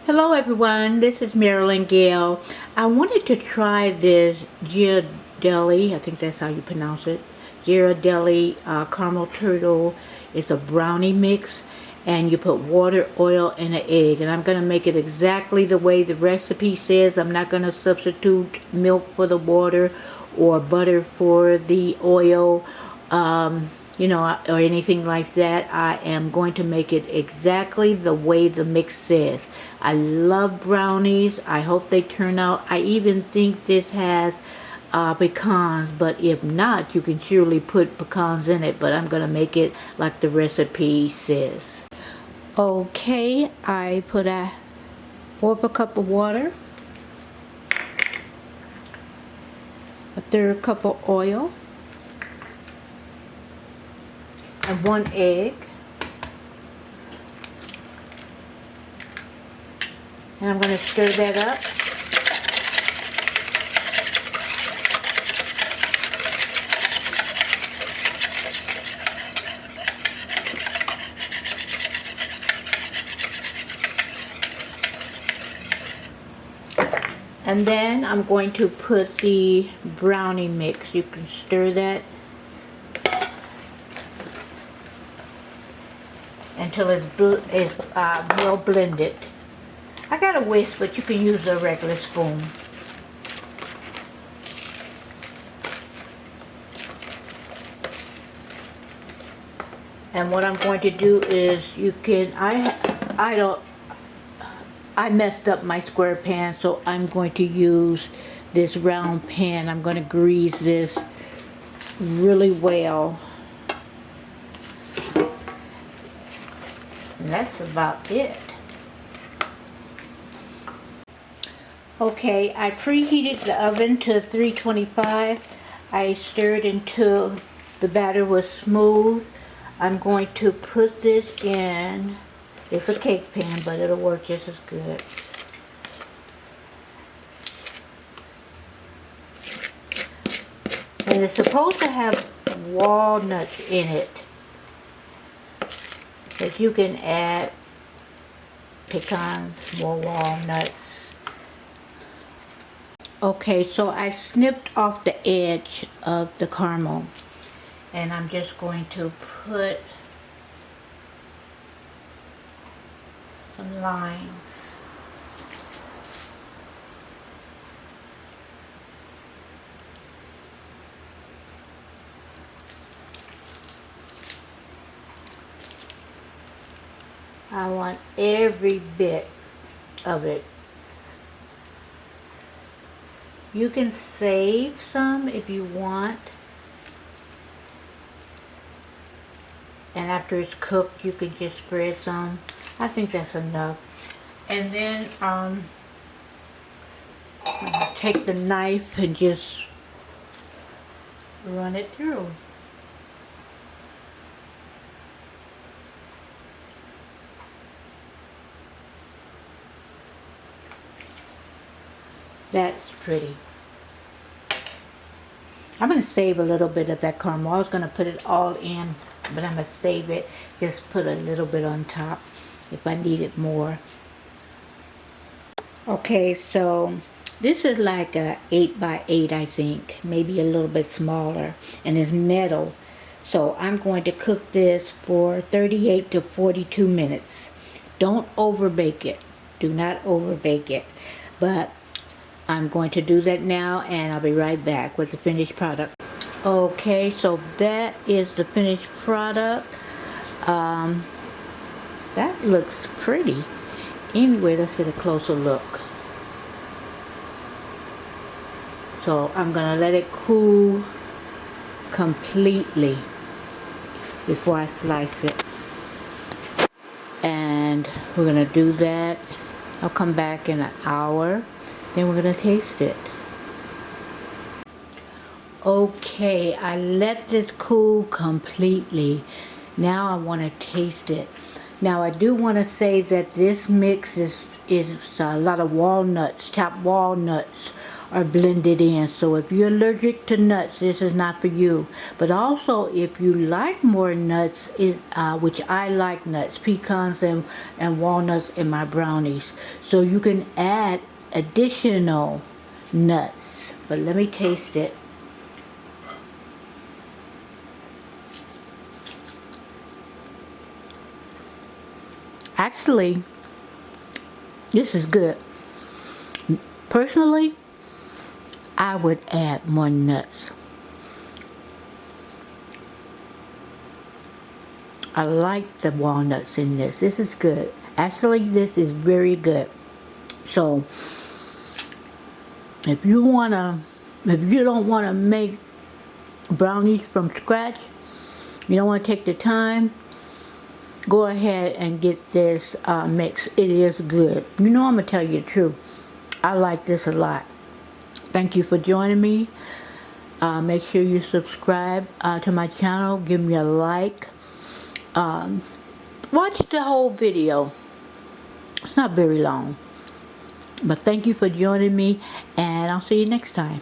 Hello everyone, this is Marilyn Gail. I wanted to try this Ghirardelli, I think that's how you pronounce it. Ghirardelli caramel turtle. It's a brownie mix and you put water, oil, and an egg. And I'm going to make it exactly the way the recipe says. I'm not going to substitute milk for the water or butter for the oil. Or anything like that. I am going to make it exactly the way the mix says. I love brownies. I hope they turn out. I even think this has pecans, but if not, you can surely put pecans in it, but I'm going to make it like the recipe says. Okay, I put a 4th cup of water, a 1/3 cup of oil, and 1 egg. And I'm going to stir that up. And then I'm going to put the brownie mix. You can stir that until it's well blended. I got a whisk, but you can use a regular spoon. And what I'm going to do is I messed up my square pan, so I'm going to use this round pan. I'm going to grease this really well. And that's about it. Okay, I preheated the oven to 325. I stirred until the batter was smooth. I'm going to put this in. It's a cake pan, but it'll work just as good. And it's supposed to have walnuts in it. But you can add pecans, more walnuts. Okay, so I snipped off the edge of the caramel. And I'm just going to put some lines. I want every bit of it. You can save some if you want. And after it's cooked, you can just spread some. I think that's enough. And then I'm gonna take the knife and just run it through. That's pretty. I'm going to save a little bit of that caramel. I was going to put it all in, but I'm going to save it. Just put a little bit on top if I need it more. Okay, so this is like a 8 by 8, I think. Maybe a little bit smaller. And it's metal. So I'm going to cook this for 38 to 42 minutes. Don't over bake it. Do not over bake it. But I'm going to do that now, and I'll be right back with the finished product. Okay, so that is the finished product. That looks pretty. Anyway, let's get a closer look. So I'm going to let it cool completely before I slice it. And we're going to do that. I'll come back in an hour. Then we're going to taste it. Okay, I let this cool completely. Now I want to taste it. Now I do want to say that this mix is a lot of walnuts, chopped walnuts are blended in. So if you're allergic to nuts, this is not for you. But also, if you like more nuts, which I like nuts, pecans and walnuts in my brownies. So you can add additional nuts. But let me taste it. Actually, this is good. Personally, I would add more nuts. I like the walnuts in this. This is good. Actually, this is very good. So, if you don't wanna make brownies from scratch, you don't wanna take the time, go ahead and get this mix. It is good. You know I'm gonna tell you the truth. I like this a lot. Thank you for joining me. Make sure you subscribe to my channel. Give me a like. Watch the whole video. It's not very long. But thank you for joining me, and I'll see you next time.